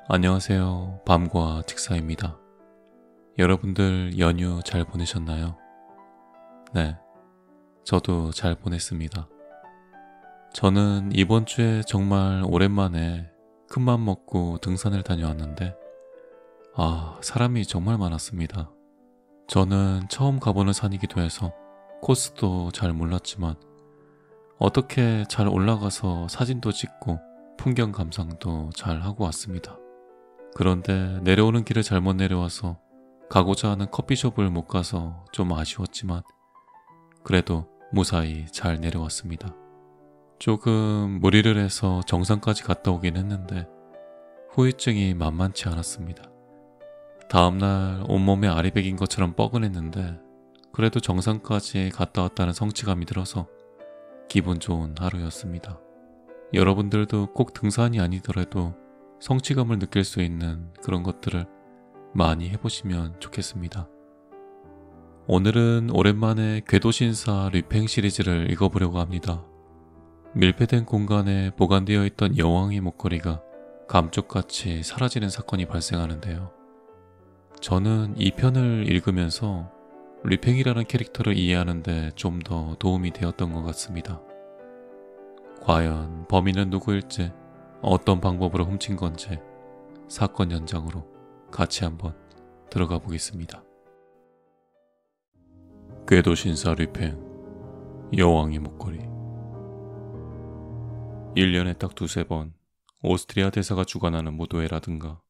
안녕하세요. 밤과 직사입니다. 여러분들 연휴 잘 보내셨나요? 네, 저도 잘 보냈습니다. 저는 이번 주에 정말 오랜만에 큰맘 먹고 등산을 다녀왔는데 사람이 정말 많았습니다. 저는 처음 가보는 산이기도 해서 코스도 잘 몰랐지만 어떻게 잘 올라가서 사진도 찍고 풍경 감상도 잘 하고 왔습니다. 그런데 내려오는 길을 잘못 내려와서 가고자 하는 커피숍을 못 가서 좀 아쉬웠지만 그래도 무사히 잘 내려왔습니다. 조금 무리를 해서 정상까지 갔다 오긴 했는데 후유증이 만만치 않았습니다. 다음날 온몸에 알이 배긴 것처럼 뻐근했는데 그래도 정상까지 갔다 왔다는 성취감이 들어서 기분 좋은 하루였습니다. 여러분들도 꼭 등산이 아니더라도 성취감을 느낄 수 있는 그런 것들을 많이 해보시면 좋겠습니다. 오늘은 오랜만에 궤도신사 류팽 시리즈를 읽어보려고 합니다. 밀폐된 공간에 보관되어 있던 여왕의 목걸이가 감쪽같이 사라지는 사건이 발생하는데요. 저는 이 편을 읽으면서 류팽이라는 캐릭터를 이해하는 데 좀 더 도움이 되었던 것 같습니다. 과연 범인은 누구일지, 어떤 방법으로 훔친 건지 사건 현장으로 같이 한번 들어가 보겠습니다. 궤도신사 류팽, 여왕의 목걸이. 1년에 딱 두세 번 오스트리아 대사가 주관하는 무도회라든가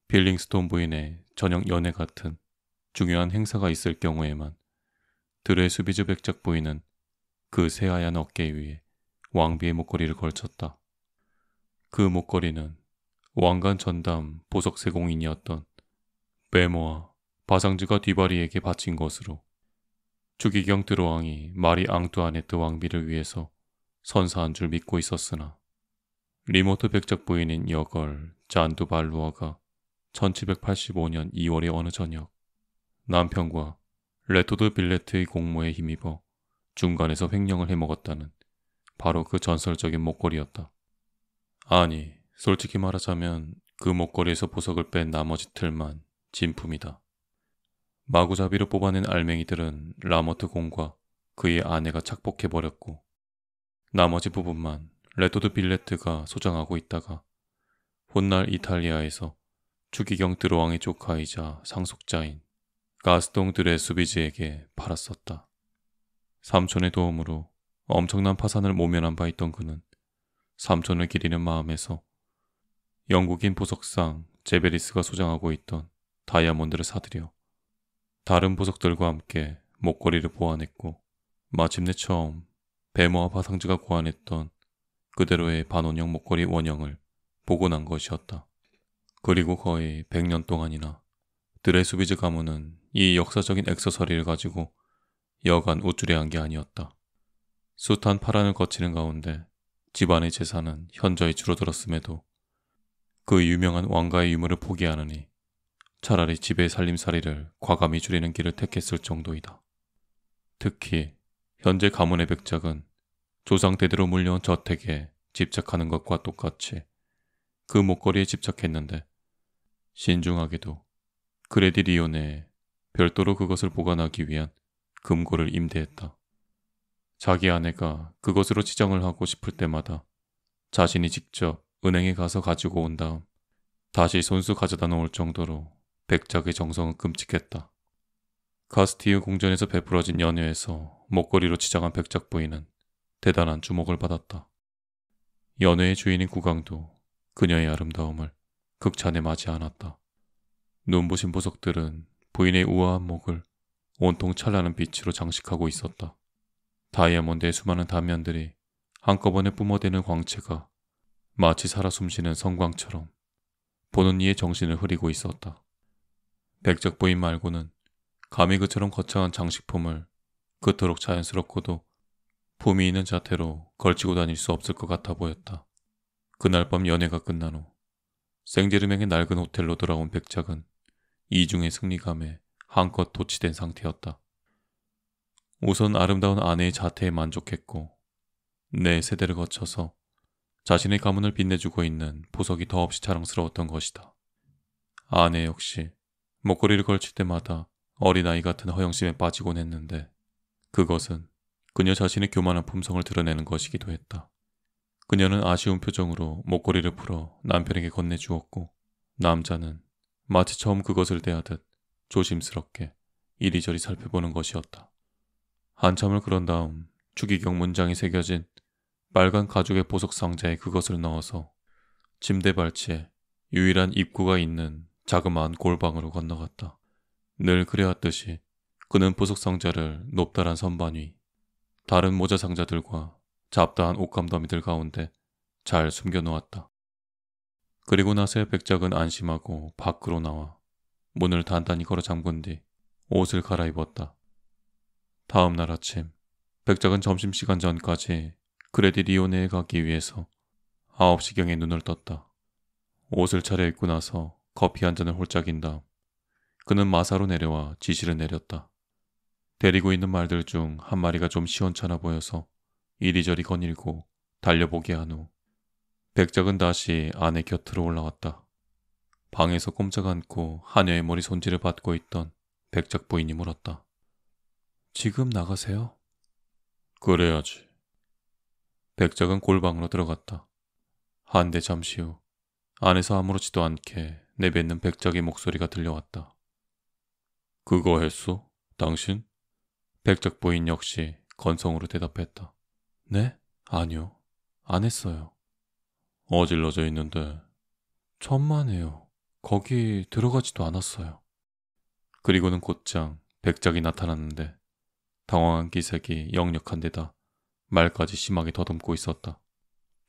빌링스톤 부인의 저녁 연회 같은 중요한 행사가 있을 경우에만 드레스비즈 백작 부인은 그 새하얀 어깨 위에 왕비의 목걸이를 걸쳤다. 그 목걸이는 왕관 전담 보석 세공인이었던 베모와 바상즈가 뒤바리에게 바친 것으로 추기경 드로왕이 마리 앙뚜아네트 왕비를 위해서 선사한 줄 믿고 있었으나 리모트 백작 부인인 여걸 잔두 발루아가 1785년 2월의 어느 저녁 남편과 레토드 빌레트의 공모에 힘입어 중간에서 횡령을 해먹었다는 바로 그 전설적인 목걸이였다. 아니, 솔직히 말하자면 그 목걸이에서 보석을 뺀 나머지 틀만 진품이다. 마구잡이로 뽑아낸 알맹이들은 라머트 공과 그의 아내가 착복해버렸고 나머지 부분만 레토드 빌레트가 소장하고 있다가 훗날 이탈리아에서 추기경 드로왕의 조카이자 상속자인 가스통 드레수비즈에게 팔았었다. 삼촌의 도움으로 엄청난 파산을 모면한 바 있던 그는 삼촌을 기리는 마음에서 영국인 보석상 제베리스가 소장하고 있던 다이아몬드를 사들여 다른 보석들과 함께 목걸이를 보완했고 마침내 처음 베모와 바상즈가 고안했던 그대로의 반원형 목걸이 원형을 복원한 것이었다. 그리고 거의 100년 동안이나 드레수비즈 가문은 이 역사적인 액세서리를 가지고 여간 우쭐해한 게 아니었다. 숱한 파란을 거치는 가운데 집안의 재산은 현저히 줄어들었음에도 그 유명한 왕가의 유물을 포기하느니 차라리 집의 살림살이를 과감히 줄이는 길을 택했을 정도이다. 특히 현재 가문의 백작은 조상 대대로 물려온 저택에 집착하는 것과 똑같이 그 목걸이에 집착했는데 신중하게도 그레디리오네에 별도로 그것을 보관하기 위한 금고를 임대했다. 자기 아내가 그것으로 치장을 하고 싶을 때마다 자신이 직접 은행에 가서 가지고 온 다음 다시 손수 가져다 놓을 정도로 백작의 정성은 끔찍했다. 카스티유 궁전에서 베풀어진 연회에서 목걸이로 치장한 백작 부인은 대단한 주목을 받았다. 연회의 주인인 국왕도 그녀의 아름다움을 극찬에 맞이 않았다. 눈부신 보석들은 부인의 우아한 목을 온통 찬란한 빛으로 장식하고 있었다. 다이아몬드의 수많은 단면들이 한꺼번에 뿜어대는 광채가 마치 살아 숨쉬는 성광처럼 보는 이의 정신을 흐리고 있었다. 백작 부인 말고는 감히 그처럼 거창한 장식품을 그토록 자연스럽고도 품위 있는 자태로 걸치고 다닐 수 없을 것 같아 보였다. 그날 밤 연회가 끝난 후 생제르맹의 낡은 호텔로 돌아온 백작은 이중의 승리감에 한껏 도취된 상태였다. 우선 아름다운 아내의 자태에 만족했고 네 세대를 거쳐서 자신의 가문을 빛내주고 있는 보석이 더없이 자랑스러웠던 것이다. 아내 역시 목걸이를 걸칠 때마다 어린아이 같은 허영심에 빠지곤 했는데 그것은 그녀 자신의 교만한 품성을 드러내는 것이기도 했다. 그녀는 아쉬운 표정으로 목걸이를 풀어 남편에게 건네주었고 남자는 마치 처음 그것을 대하듯 조심스럽게 이리저리 살펴보는 것이었다. 한참을 그런 다음 추기경 문장이 새겨진 빨간 가죽의 보석 상자에 그것을 넣어서 침대 발치에 유일한 입구가 있는 자그마한 골방으로 건너갔다. 늘 그래왔듯이 그는 보석 상자를 높다란 선반 위, 다른 모자 상자들과 잡다한 옷감더미들 가운데 잘 숨겨놓았다. 그리고 나서야 백작은 안심하고 밖으로 나와 문을 단단히 걸어 잠근 뒤 옷을 갈아입었다. 다음 날 아침 백작은 점심시간 전까지 그레디 리오네에 가기 위해서 9시경에 눈을 떴다. 옷을 차려입고 나서 커피 한 잔을 홀짝인 다음 그는 마사로 내려와 지시를 내렸다. 데리고 있는 말들 중 한 마리가 좀 시원찮아 보여서 이리저리 거닐고 달려보게 한 후 백작은 다시 아내 곁으로 올라왔다. 방에서 꼼짝 않고 하녀의 머리 손질을 받고 있던 백작 부인이 물었다. 지금 나가세요? 그래야지. 백작은 골방으로 들어갔다. 한데 잠시 후 안에서 아무렇지도 않게 내뱉는 백작의 목소리가 들려왔다. 그거 했어? 당신? 백작 부인 역시 건성으로 대답했다. 네? 아니요. 안 했어요. 어질러져 있는데. 천만에요. 거기 들어가지도 않았어요. 그리고는 곧장 백작이 나타났는데 당황한 기색이 역력한 데다 말까지 심하게 더듬고 있었다.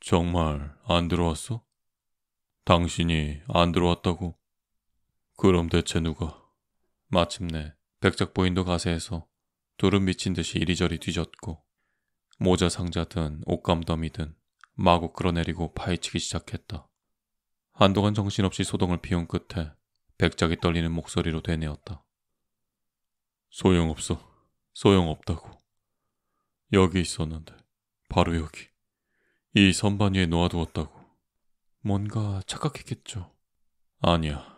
정말 안 들어왔어? 당신이 안 들어왔다고? 그럼 대체 누가? 마침내 백작 부인도 가세해서 둘은 미친 듯이 이리저리 뒤졌고 모자 상자든 옷감더미든 마구 끌어내리고 파헤치기 시작했다. 한동안 정신없이 소동을 피운 끝에 백작이 떨리는 목소리로 되뇌었다. 소용없어. 소용없다고. 여기 있었는데 바로 여기. 이 선반 위에 놓아두었다고. 뭔가 착각했겠죠. 아니야.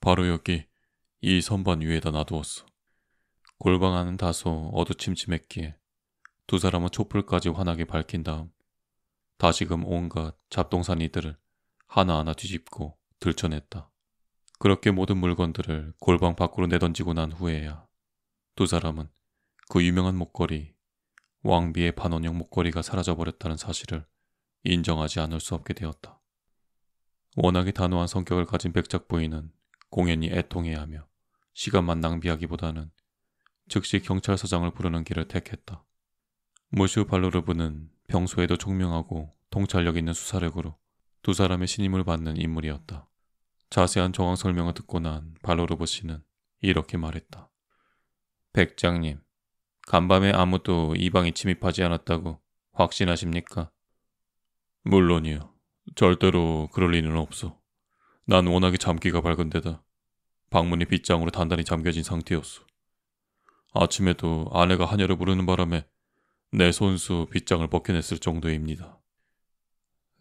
바로 여기 이 선반 위에다 놔두었어. 골방 안은 다소 어두침침했기에 두 사람은 촛불까지 환하게 밝힌 다음 다시금 온갖 잡동사니들을 하나하나 뒤집고 들춰냈다. 그렇게 모든 물건들을 골방 밖으로 내던지고 난 후에야 두 사람은 그 유명한 목걸이, 왕비의 반원형 목걸이가 사라져버렸다는 사실을 인정하지 않을 수 없게 되었다. 워낙에 단호한 성격을 가진 백작 부인은 공연히 애통해야 하며 시간만 낭비하기보다는 즉시 경찰서장을 부르는 길을 택했다. 무슈 발로르브는 평소에도 총명하고 통찰력 있는 수사력으로 두 사람의 신임을 받는 인물이었다. 자세한 정황 설명을 듣고 난 발로르브 씨는 이렇게 말했다. 백장님, 간밤에 아무도 이 방에 침입하지 않았다고 확신하십니까? 물론이요. 절대로 그럴 리는 없어. 난 워낙에 잠기가 밝은 데다 방문이 빗장으로 단단히 잠겨진 상태였어. 아침에도 아내가 하녀를 부르는 바람에 내 손수 빗장을 벗겨냈을 정도입니다.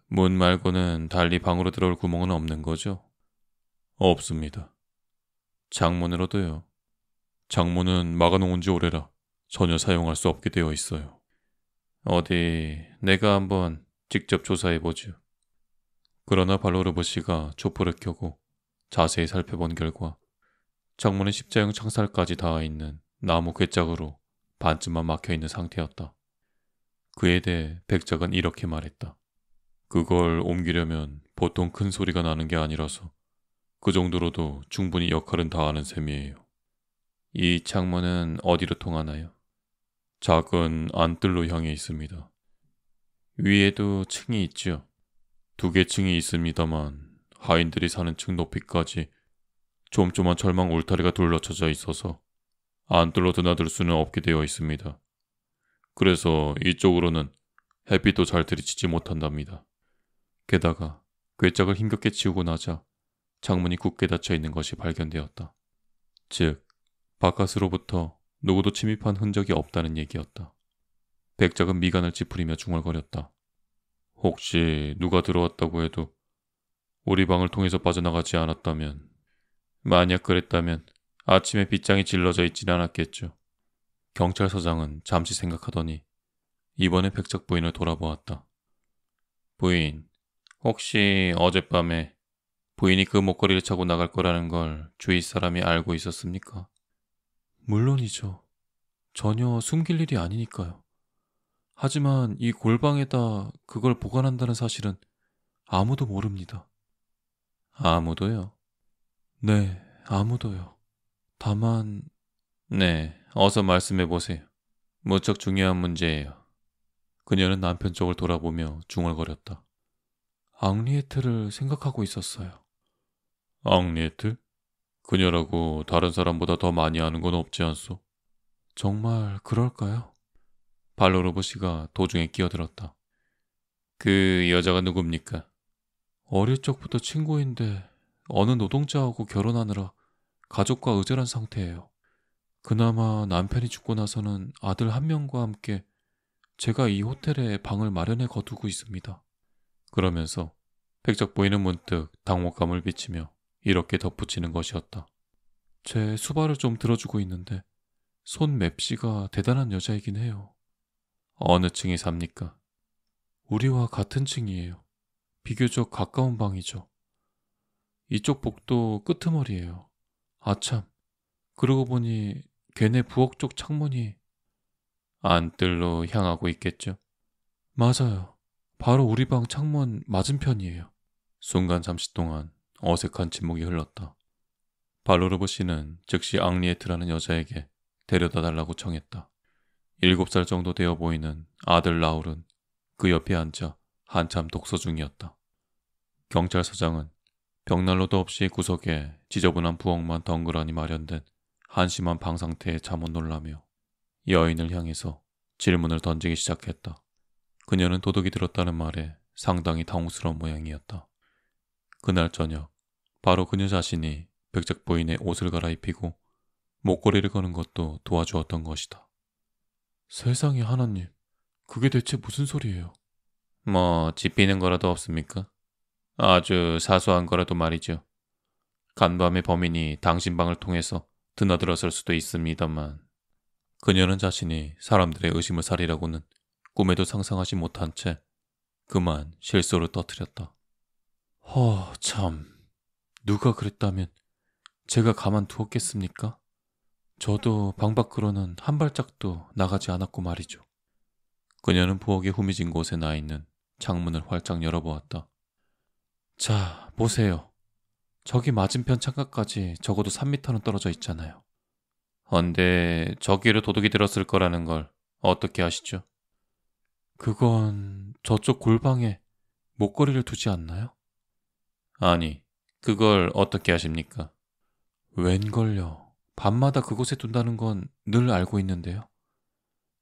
문 말고는 달리 방으로 들어올 구멍은 없는 거죠? 없습니다. 창문으로도요? 창문은 막아놓은 지 오래라 전혀 사용할 수 없게 되어 있어요. 어디 내가 한번 직접 조사해보죠. 그러나 발로르브 씨가 촛불을 켜고 자세히 살펴본 결과 창문에 십자형 창살까지 닿아있는 나무 괴짝으로 반쯤만 막혀있는 상태였다. 그에 대해 백작은 이렇게 말했다. 그걸 옮기려면 보통 큰 소리가 나는 게 아니라서 그 정도로도 충분히 역할은 다하는 셈이에요. 이 창문은 어디로 통하나요? 작은 안뜰로 향해 있습니다. 위에도 층이 있죠. 2개 층이 있습니다만 하인들이 사는 층 높이까지 촘촘한 철망 울타리가 둘러쳐져 있어서 안뜰로 드나들 수는 없게 되어 있습니다. 그래서 이쪽으로는 햇빛도 잘 들이치지 못한답니다. 게다가 괴짝을 힘겹게 치우고 나자 창문이 굳게 닫혀 있는 것이 발견되었다. 즉, 바깥으로부터 누구도 침입한 흔적이 없다는 얘기였다. 백작은 미간을 찌푸리며 중얼거렸다. 혹시 누가 들어왔다고 해도 우리 방을 통해서 빠져나가지 않았다면, 만약 그랬다면 아침에 빗장이 질러져 있지는 않았겠죠. 경찰서장은 잠시 생각하더니 이번에 백작 부인을 돌아보았다. 부인, 혹시 어젯밤에 부인이 그 목걸이를 차고 나갈 거라는 걸 주위 사람이 알고 있었습니까? 물론이죠. 전혀 숨길 일이 아니니까요. 하지만 이 골방에다 그걸 보관한다는 사실은 아무도 모릅니다. 아무도요? 네, 아무도요. 다만, 네, 어서 말씀해 보세요. 무척 중요한 문제예요. 그녀는 남편 쪽을 돌아보며 중얼거렸다. 앙리에트를 생각하고 있었어요. 앙리에트? 그녀라고 다른 사람보다 더 많이 아는 건 없지 않소? 정말 그럴까요? 발로로브씨가 도중에 끼어들었다. 그 여자가 누굽니까? 어릴 적부터 친구인데 어느 노동자하고 결혼하느라 가족과 의절한 상태예요. 그나마 남편이 죽고 나서는 아들 한 명과 함께 제가 이 호텔에 방을 마련해 거두고 있습니다. 그러면서 백작 부인은 문득 당혹감을 비치며 이렇게 덧붙이는 것이었다. 제 수발을 좀 들어주고 있는데 손 맵씨가 대단한 여자이긴 해요. 어느 층에 삽니까? 우리와 같은 층이에요. 비교적 가까운 방이죠. 이쪽 복도 끄트머리예요. 아참, 그러고 보니 걔네 부엌 쪽 창문이 안뜰로 향하고 있겠죠? 맞아요. 바로 우리 방 창문 맞은편이에요. 순간 잠시 동안 어색한 침묵이 흘렀다. 발로르브 씨는 즉시 앙리에트라는 여자에게 데려다 달라고 청했다. 7살 정도 되어 보이는 아들 라울은 그 옆에 앉아 한참 독서 중이었다. 경찰서장은 벽난로도 없이 구석에 지저분한 부엌만 덩그러니 마련된 한심한 방 상태에 잠못 놀라며 여인을 향해서 질문을 던지기 시작했다. 그녀는 도둑이 들었다는 말에 상당히 당혹스러운 모양이었다. 그날 저녁, 바로 그녀 자신이 백작 부인의 옷을 갈아입히고 목걸이를 거는 것도 도와주었던 것이다. 세상에 하나님, 그게 대체 무슨 소리예요? 뭐 짚히는 거라도 없습니까? 아주 사소한 거라도 말이죠. 간밤에 범인이 당신 방을 통해서 드나들었을 수도 있습니다만, 그녀는 자신이 사람들의 의심을 살리라고는 꿈에도 상상하지 못한 채 그만 실소를 떠뜨렸다. 참, 누가 그랬다면 제가 가만두었겠습니까? 저도 방 밖으로는 한 발짝도 나가지 않았고 말이죠. 그녀는 부엌의 후미진 곳에 나 있는 창문을 활짝 열어보았다. 자, 보세요. 저기 맞은편 창가까지 적어도 3미터는 떨어져 있잖아요. 헌데 저기로 도둑이 들었을 거라는 걸 어떻게 아시죠? 그건 저쪽 골방에 목걸이를 두지 않나요? 아니, 그걸 어떻게 아십니까? 웬걸요. 밤마다 그곳에 둔다는 건 늘 알고 있는데요.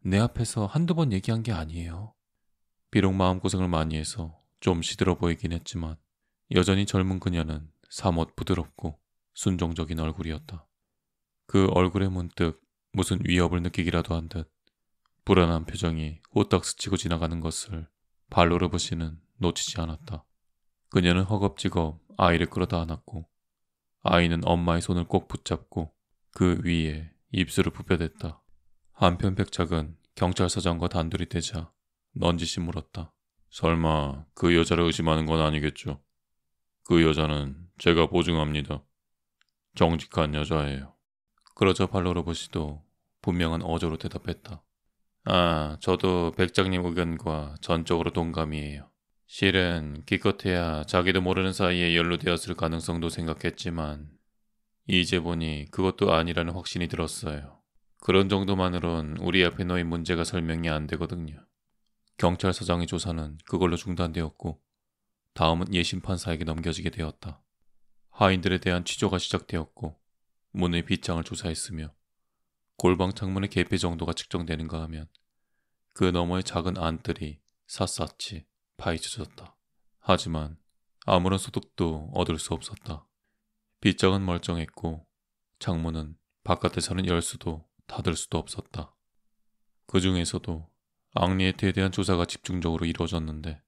내 앞에서 한두 번 얘기한 게 아니에요. 비록 마음고생을 많이 해서 좀 시들어 보이긴 했지만 여전히 젊은 그녀는 사뭇 부드럽고 순종적인 얼굴이었다. 그 얼굴에 문득 무슨 위협을 느끼기라도 한 듯 불안한 표정이 후딱 스치고 지나가는 것을 발로르브 씨는 놓치지 않았다. 그녀는 허겁지겁 아이를 끌어다 안았고 아이는 엄마의 손을 꼭 붙잡고 그 위에 입술을 부벼댔다. 한편 백작은 경찰서장과 단둘이 되자 넌지시 물었다. 설마 그 여자를 의심하는 건 아니겠죠? 그 여자는 제가 보증합니다. 정직한 여자예요. 그러자 발로로브 씨도 분명한 어조로 대답했다. 아, 저도 백장님 의견과 전적으로 동감이에요. 실은 기껏해야 자기도 모르는 사이에 연루되었을 가능성도 생각했지만 이제 보니 그것도 아니라는 확신이 들었어요. 그런 정도만으론 우리 앞에 놓인 문제가 설명이 안 되거든요. 경찰서장의 조사는 그걸로 중단되었고 다음은 예심판사에게 넘겨지게 되었다. 하인들에 대한 취조가 시작되었고 문의 빗장을 조사했으며 골방 창문의 개폐 정도가 측정되는가 하면 그 너머의 작은 안뜰이 샅샅이 파헤쳐졌다. 하지만 아무런 소득도 얻을 수 없었다. 빗장은 멀쩡했고 창문은 바깥에서는 열 수도 닫을 수도 없었다. 그 중에서도 앙리에트에 대한 조사가 집중적으로 이루어졌는데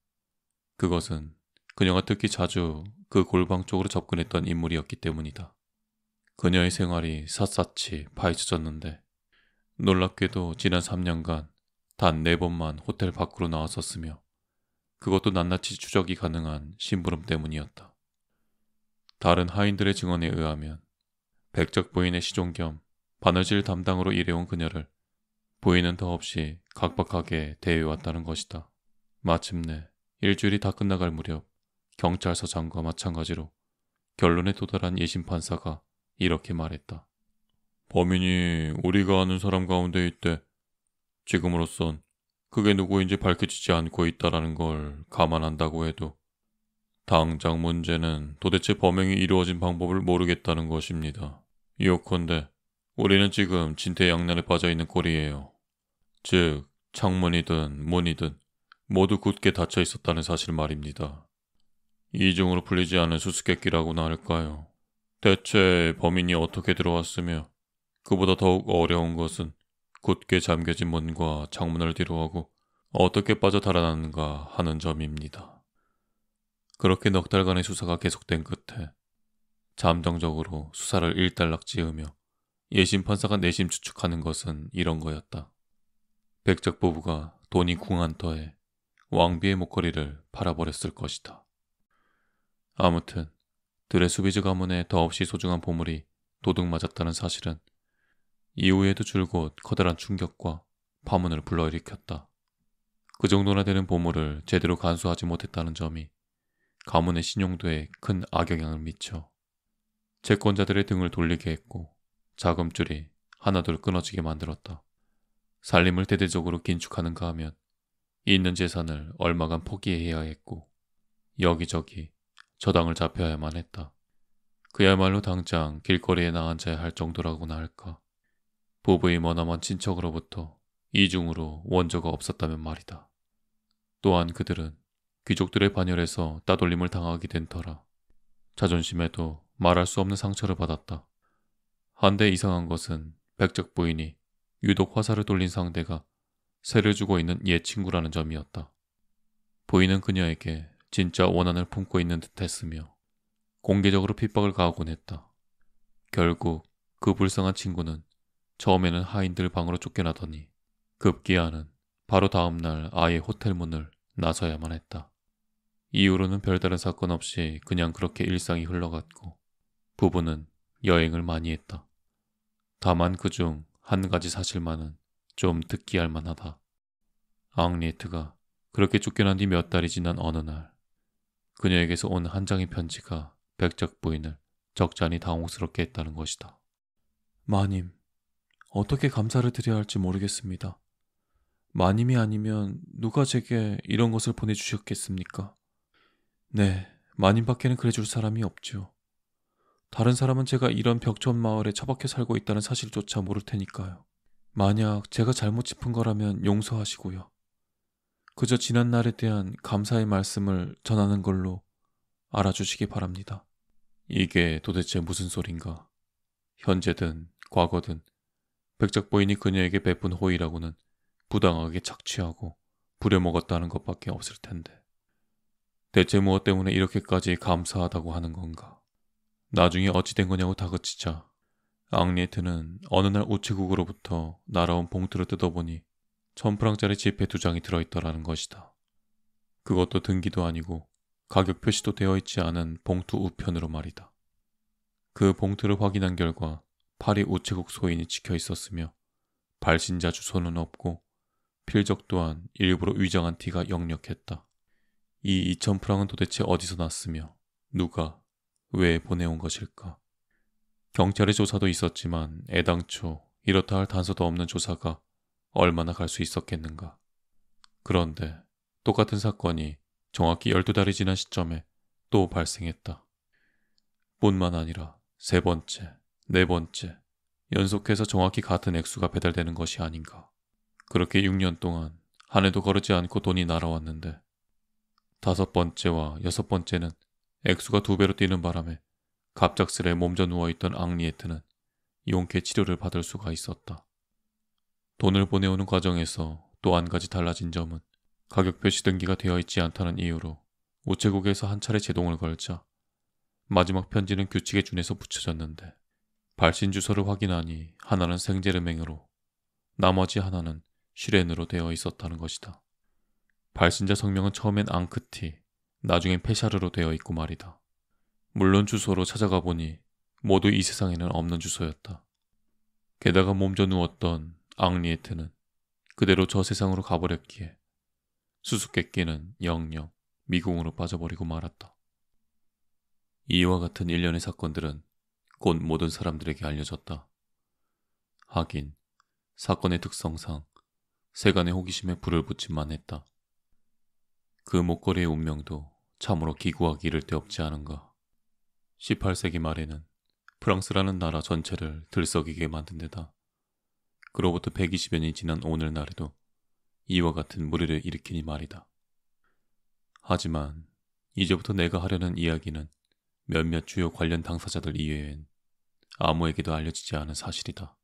그것은 그녀가 특히 자주 그 골방 쪽으로 접근했던 인물이었기 때문이다. 그녀의 생활이 샅샅이 파헤쳐졌는데 놀랍게도 지난 3년간 단 4번만 호텔 밖으로 나왔었으며 그것도 낱낱이 추적이 가능한 심부름 때문이었다. 다른 하인들의 증언에 의하면 백작 부인의 시종 겸 바느질 담당으로 일해온 그녀를 부인은 더없이 각박하게 대해왔다는 것이다. 마침내 일주일이 다 끝나갈 무렵 경찰서장과 마찬가지로 결론에 도달한 예심 판사가 이렇게 말했다. 범인이 우리가 아는 사람 가운데 있대. 지금으로선 그게 누구인지 밝혀지지 않고 있다라는 걸 감안한다고 해도 당장 문제는 도대체 범행이 이루어진 방법을 모르겠다는 것입니다. 요컨대 우리는 지금 진퇴양난에 빠져있는 꼴이에요. 즉 창문이든 문이든 모두 굳게 닫혀 있었다는 사실 말입니다. 이중으로 풀리지 않은 수수께끼라고나 할까요? 대체 범인이 어떻게 들어왔으며 그보다 더욱 어려운 것은 굳게 잠겨진 문과 창문을 뒤로하고 어떻게 빠져 달아나는가 하는 점입니다. 그렇게 넉 달간의 수사가 계속된 끝에 잠정적으로 수사를 일단락지으며 예심 판사가 내심 추측하는 것은 이런 거였다. 백작 부부가 돈이 궁한 터에 왕비의 목걸이를 팔아버렸을 것이다. 아무튼 드레수비즈 가문의 더없이 소중한 보물이 도둑맞았다는 사실은 이후에도 줄곧 커다란 충격과 파문을 불러일으켰다. 그 정도나 되는 보물을 제대로 간수하지 못했다는 점이 가문의 신용도에 큰 악영향을 미쳐 채권자들의 등을 돌리게 했고 자금줄이 하나둘 끊어지게 만들었다. 살림을 대대적으로 긴축하는가 하면 있는 재산을 얼마간 포기해야 했고 여기저기 저당을 잡혀야만 했다. 그야말로 당장 길거리에 나앉아야 할 정도라고나 할까. 부부의 머나먼 친척으로부터 이중으로 원조가 없었다면 말이다. 또한 그들은 귀족들의 반열에서 따돌림을 당하게 된 터라 자존심에도 말할 수 없는 상처를 받았다. 한데 이상한 것은 백작 부인이 유독 화살을 돌린 상대가 세를 주고 있는 옛 친구라는 점이었다. 부인은 그녀에게 진짜 원한을 품고 있는 듯 했으며 공개적으로 핍박을 가하곤 했다. 결국 그 불쌍한 친구는 처음에는 하인들 방으로 쫓겨나더니 급기야는 바로 다음날 아예 호텔 문을 나서야만 했다. 이후로는 별다른 사건 없이 그냥 그렇게 일상이 흘러갔고 부부는 여행을 많이 했다. 다만 그중 한 가지 사실만은 좀 특기할 만하다. 앙리에트가 그렇게 쫓겨난 뒤 몇 달이 지난 어느 날 그녀에게서 온 한 장의 편지가 백작 부인을 적잖이 당혹스럽게 했다는 것이다. 마님, 어떻게 감사를 드려야 할지 모르겠습니다. 마님이 아니면 누가 제게 이런 것을 보내주셨겠습니까? 네, 마님밖에는 그래줄 사람이 없죠. 다른 사람은 제가 이런 벽촌 마을에 처박혀 살고 있다는 사실조차 모를 테니까요. 만약 제가 잘못 짚은 거라면 용서하시고요. 그저 지난 날에 대한 감사의 말씀을 전하는 걸로 알아주시기 바랍니다. 이게 도대체 무슨 소린가? 현재든 과거든 백작 부인이 그녀에게 베푼 호의라고는 부당하게 착취하고 부려먹었다는 것밖에 없을 텐데 대체 무엇 때문에 이렇게까지 감사하다고 하는 건가? 나중에 어찌 된 거냐고 다그치자 앙리에트는 어느 날 우체국으로부터 날아온 봉투를 뜯어보니 1000프랑짜리 지폐 2장이 들어있더라는 것이다. 그것도 등기도 아니고 가격 표시도 되어 있지 않은 봉투 우편으로 말이다. 그 봉투를 확인한 결과 파리 우체국 소인이 찍혀 있었으며 발신자 주소는 없고 필적 또한 일부러 위장한 티가 역력했다. 이 2000프랑은 도대체 어디서 났으며 누가 왜 보내온 것일까? 경찰의 조사도 있었지만 애당초 이렇다 할 단서도 없는 조사가 얼마나 갈 수 있었겠는가. 그런데 똑같은 사건이 정확히 12달이 지난 시점에 또 발생했다. 뿐만 아니라 3번째, 4번째 연속해서 정확히 같은 액수가 배달되는 것이 아닌가. 그렇게 6년 동안 한 해도 거르지 않고 돈이 날아왔는데 5번째와 6번째는 액수가 2배로 뛰는 바람에 갑작스레 몸져 누워있던 앙리에트는 용케 치료를 받을 수가 있었다. 돈을 보내오는 과정에서 또 한 가지 달라진 점은 가격 표시 등기가 되어 있지 않다는 이유로 우체국에서 한 차례 제동을 걸자 마지막 편지는 규칙에 준해서 붙여졌는데 발신 주소를 확인하니 하나는 생제르맹으로 나머지 하나는 슈렌으로 되어 있었다는 것이다. 발신자 성명은 처음엔 앙크티, 나중엔 페샤르로 되어 있고 말이다. 물론 주소로 찾아가 보니 모두 이 세상에는 없는 주소였다. 게다가 몸져 누웠던 앙리에트는 그대로 저 세상으로 가버렸기에 수수께끼는 영영 미궁으로 빠져버리고 말았다. 이와 같은 일련의 사건들은 곧 모든 사람들에게 알려졌다. 하긴 사건의 특성상 세간의 호기심에 불을 붙임만 했다. 그 목걸이의 운명도 참으로 기구하기 이를 데 없지 않은가. 18세기 말에는 프랑스라는 나라 전체를 들썩이게 만든 데다 그로부터 120여 년이 지난 오늘날에도 이와 같은 무리를 일으키니 말이다. 하지만 이제부터 내가 하려는 이야기는 몇몇 주요 관련 당사자들 이외엔 아무에게도 알려지지 않은 사실이다.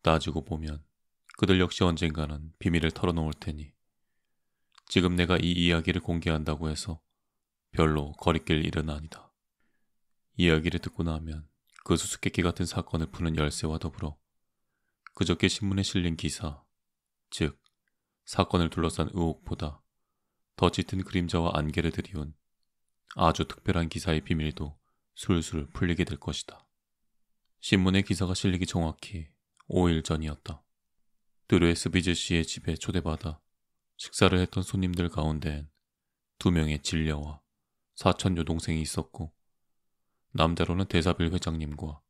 따지고 보면 그들 역시 언젠가는 비밀을 털어놓을 테니 지금 내가 이 이야기를 공개한다고 해서 별로 거리낄 일은 아니다. 이야기를 듣고 나면 그 수수께끼 같은 사건을 푸는 열쇠와 더불어 그저께 신문에 실린 기사, 즉 사건을 둘러싼 의혹보다 더 짙은 그림자와 안개를 들이운 아주 특별한 기사의 비밀도 술술 풀리게 될 것이다. 신문의 기사가 실리기 정확히 5일 전이었다. 드레스비즈 씨의 집에 초대받아 식사를 했던 손님들 가운데엔 2명의 진려와 사촌 여동생이 있었고 남자로는 데사빌 회장님과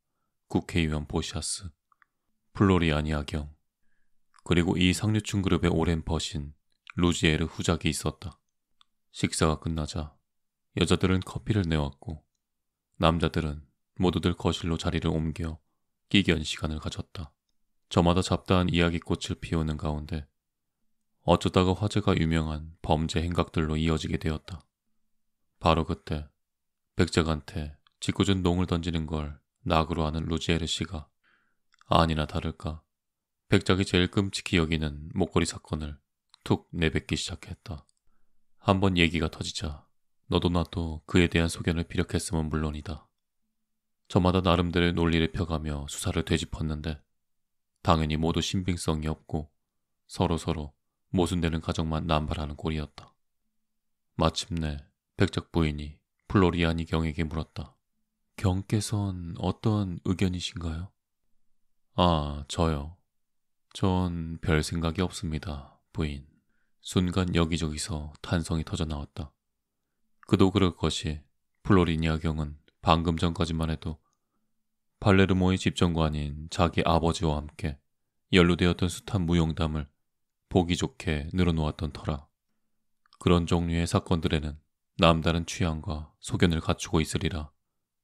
국회의원 보샤스, 플로리아니 아경, 그리고 이 상류층 그룹의 오랜 버신 루지에르 후작이 있었다. 식사가 끝나자 여자들은 커피를 내왔고 남자들은 모두들 거실로 자리를 옮겨 끼견 시간을 가졌다. 저마다 잡다한 이야기꽃을 피우는 가운데 어쩌다가 화제가 유명한 범죄 행각들로 이어지게 되었다. 바로 그때 백작한테 짓궂은 농을 던지는 걸 낙으로 하는 루지에르 씨가 아니나 다를까 백작이 제일 끔찍히 여기는 목걸이 사건을 툭 내뱉기 시작했다. 한번 얘기가 터지자 너도 나도 그에 대한 소견을 피력했으면 물론이다. 저마다 나름대로의 논리를 펴가며 수사를 되짚었는데 당연히 모두 신빙성이 없고 서로서로 모순되는 가정만 남발하는 꼴이었다. 마침내 백작 부인이 플로리아니 경에게 물었다. 경께선 어떤 의견이신가요? 아, 저요. 전 별 생각이 없습니다, 부인. 순간 여기저기서 탄성이 터져 나왔다. 그도 그럴 것이 플로리니아 경은 방금 전까지만 해도 팔레르모의 집정관인 자기 아버지와 함께 연루되었던 숱한 무용담을 보기 좋게 늘어놓았던 터라. 그런 종류의 사건들에는 남다른 취향과 소견을 갖추고 있으리라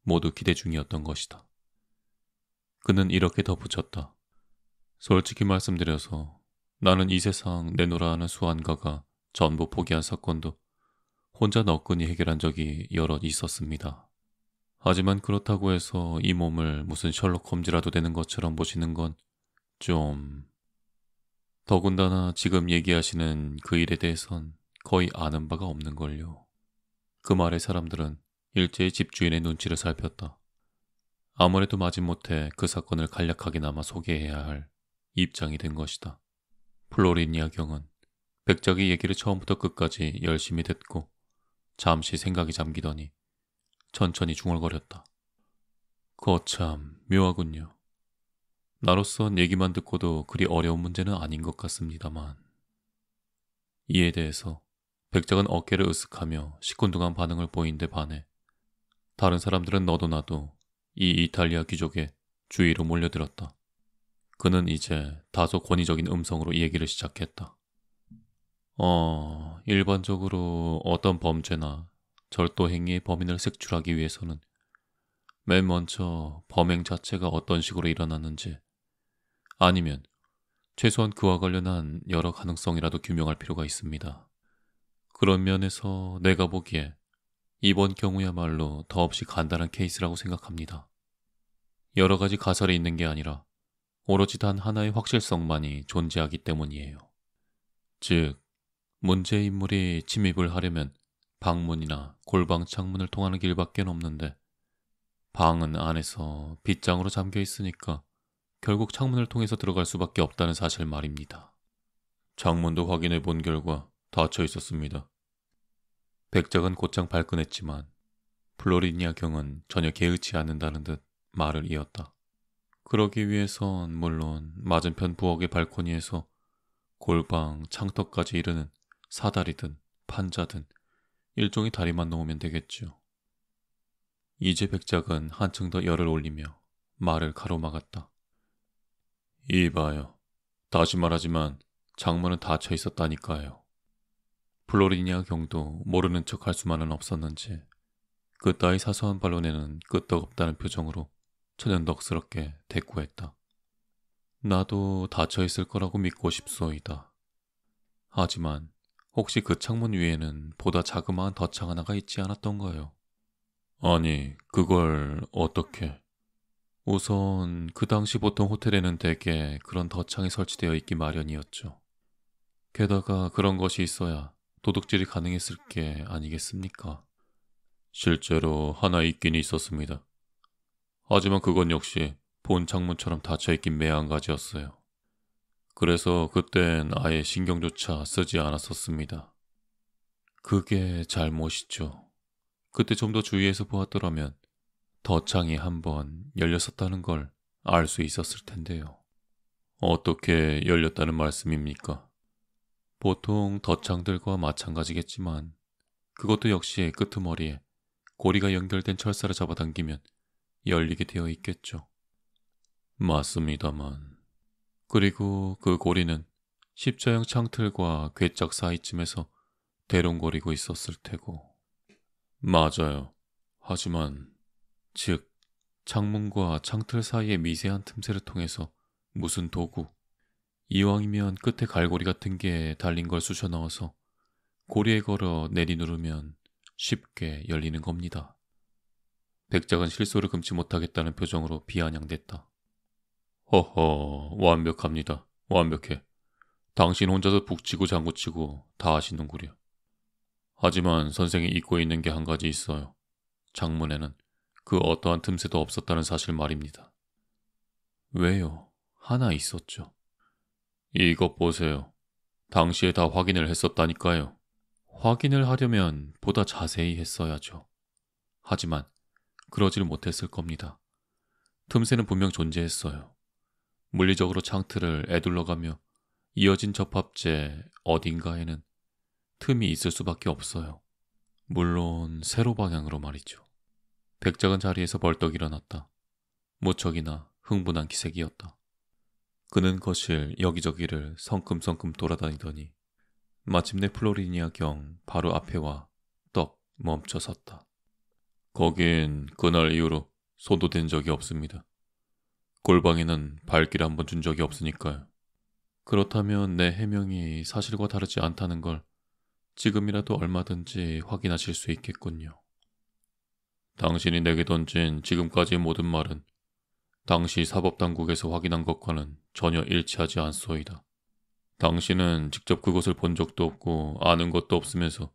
모두 기대 중이었던 것이다. 그는 이렇게 덧붙였다. 솔직히 말씀드려서 나는 이 세상 내노라 하는 수완가가 전부 포기한 사건도 혼자 너끈히 해결한 적이 여럿 있었습니다. 하지만 그렇다고 해서 이 몸을 무슨 셜록 홈즈라도 되는 것처럼 보시는 건 좀... 더군다나 지금 얘기하시는 그 일에 대해선 거의 아는 바가 없는걸요. 그 말에 사람들은 일제히 집주인의 눈치를 살폈다. 아무래도 마지못해 그 사건을 간략하게나마 소개해야 할 입장이 된 것이다. 플로리니아 경은 백작의 얘기를 처음부터 끝까지 열심히 듣고 잠시 생각이 잠기더니 천천히 중얼거렸다. 거참 묘하군요. 나로선 얘기만 듣고도 그리 어려운 문제는 아닌 것 같습니다만. 이에 대해서 백작은 어깨를 으쓱하며 시큰둥한 반응을 보인 데 반해 다른 사람들은 너도 나도 이 이탈리아 귀족의 주위로 몰려들었다. 그는 이제 다소 권위적인 음성으로 이 얘기를 시작했다. 일반적으로 어떤 범죄나 절도 행위의 범인을 색출하기 위해서는 맨 먼저 범행 자체가 어떤 식으로 일어났는지 아니면 최소한 그와 관련한 여러 가능성이라도 규명할 필요가 있습니다. 그런 면에서 내가 보기에 이번 경우야말로 더없이 간단한 케이스라고 생각합니다. 여러 가지 가설이 있는 게 아니라 오로지 단 하나의 확실성만이 존재하기 때문이에요. 즉, 문제의 인물이 침입을 하려면 방문이나 골방 창문을 통하는 길밖에 없는데 방은 안에서 빗장으로 잠겨 있으니까 결국 창문을 통해서 들어갈 수밖에 없다는 사실 말입니다. 창문도 확인해 본 결과 닫혀 있었습니다. 백작은 곧장 발끈했지만 플로리니아 경은 전혀 개의치 않는다는 듯 말을 이었다. 그러기 위해선 물론 맞은편 부엌의 발코니에서 골방 창턱까지 이르는 사다리든 판자든 일종의 다리만 놓으면 되겠죠. 이제 백작은 한층 더 열을 올리며 말을 가로막았다. 이봐요. 다시 말하지만 창문은 닫혀 있었다니까요. 플로리니아 경도 모르는 척 할 수만은 없었는지 그따위 사소한 반론에는 끄떡없다는 표정으로 천연덕스럽게 대꾸했다. 나도 닫혀있을 거라고 믿고 싶소이다. 하지만 혹시 그 창문 위에는 보다 자그마한 덧창 하나가 있지 않았던가요? 아니, 그걸 어떻게... 우선 그 당시 보통 호텔에는 대개 그런 덧창이 설치되어 있기 마련이었죠. 게다가 그런 것이 있어야 도둑질이 가능했을 게 아니겠습니까? 실제로 하나 있긴 있었습니다. 하지만 그건 역시 본 창문처럼 닫혀있긴 매한가지였어요. 그래서 그땐 아예 신경조차 쓰지 않았었습니다. 그게 잘못이죠. 그때 좀 더 주의해서 보았더라면 덧창이 한번 열렸었다는 걸 알 수 있었을 텐데요. 어떻게 열렸다는 말씀입니까? 보통 덧창들과 마찬가지겠지만 그것도 역시 끄트머리에 고리가 연결된 철사를 잡아당기면 열리게 되어 있겠죠. 맞습니다만. 그리고 그 고리는 십자형 창틀과 궤짝 사이쯤에서 대롱거리고 있었을 테고. 맞아요. 하지만 즉 창문과 창틀 사이의 미세한 틈새를 통해서 무슨 도구, 이왕이면 끝에 갈고리 같은 게 달린 걸 쑤셔 넣어서 고리에 걸어 내리누르면 쉽게 열리는 겁니다. 백작은 실소를 금치 못하겠다는 표정으로 비아냥댔다. 허허, 완벽합니다. 완벽해. 당신 혼자서 북치고 장구치고 다 하시는구려. 하지만 선생이 잊고 있는 게 한 가지 있어요. 창문에는 그 어떠한 틈새도 없었다는 사실 말입니다. 왜요? 하나 있었죠. 이것 보세요. 당시에 다 확인을 했었다니까요. 확인을 하려면 보다 자세히 했어야죠. 하지만 그러질 못했을 겁니다. 틈새는 분명 존재했어요. 물리적으로 창틀을 에둘러가며 이어진 접합재 어딘가에는 틈이 있을 수밖에 없어요. 물론 세로 방향으로 말이죠. 백작은 자리에서 벌떡 일어났다. 무척이나 흥분한 기색이었다. 그는 거실 여기저기를 성큼성큼 돌아다니더니 마침내 플로리니아 경 바로 앞에 와 떡 멈춰 섰다. 거긴 그날 이후로 손도 댄 적이 없습니다. 골방에는 발길 한번 준 적이 없으니까요. 그렇다면 내 해명이 사실과 다르지 않다는 걸 지금이라도 얼마든지 확인하실 수 있겠군요. 당신이 내게 던진 지금까지의 모든 말은 당시 사법당국에서 확인한 것과는 전혀 일치하지 않소이다. 당신은 직접 그것을 본 적도 없고 아는 것도 없으면서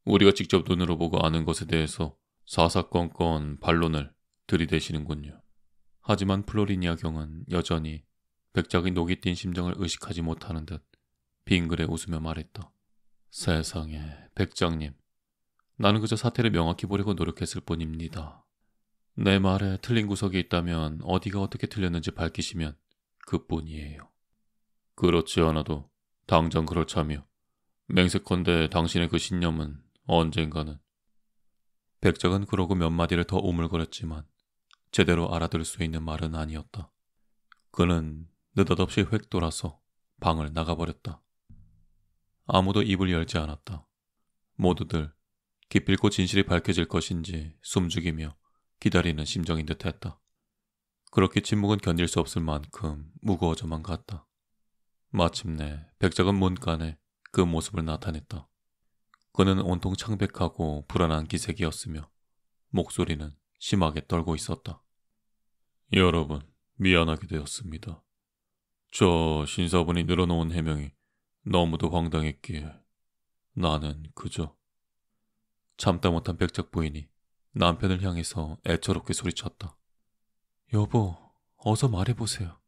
우리가 직접 눈으로 보고 아는 것에 대해서 사사건건 반론을 들이대시는군요. 하지만 플로리니아 경은 여전히 백작의 녹이 띈 심정을 의식하지 못하는 듯 빙그레 웃으며 말했다. 세상에, 백장님. 나는 그저 사태를 명확히 보려고 노력했을 뿐입니다. 내 말에 틀린 구석이 있다면 어디가 어떻게 틀렸는지 밝히시면 그뿐이에요. 그렇지 않아도 당장 그렇자며 맹세컨대 당신의 그 신념은 언젠가는. 백작은 그러고 몇 마디를 더 오물거렸지만 제대로 알아들을 수 있는 말은 아니었다. 그는 느닷없이 획 돌아서 방을 나가버렸다. 아무도 입을 열지 않았다. 모두들 기필코 진실이 밝혀질 것인지 숨죽이며 기다리는 심정인 듯했다. 그렇게 침묵은 견딜 수 없을 만큼 무거워져만 갔다. 마침내 백작은 문간에 그 모습을 나타냈다. 그는 온통 창백하고 불안한 기색이었으며 목소리는 심하게 떨고 있었다. 여러분, 미안하게 되었습니다. 저 신사분이 늘어놓은 해명이 너무도 황당했기에 나는 그저... 참다 못한 백작 부인이 남편을 향해서 애처롭게 소리쳤다. 여보, 어서 말해보세요.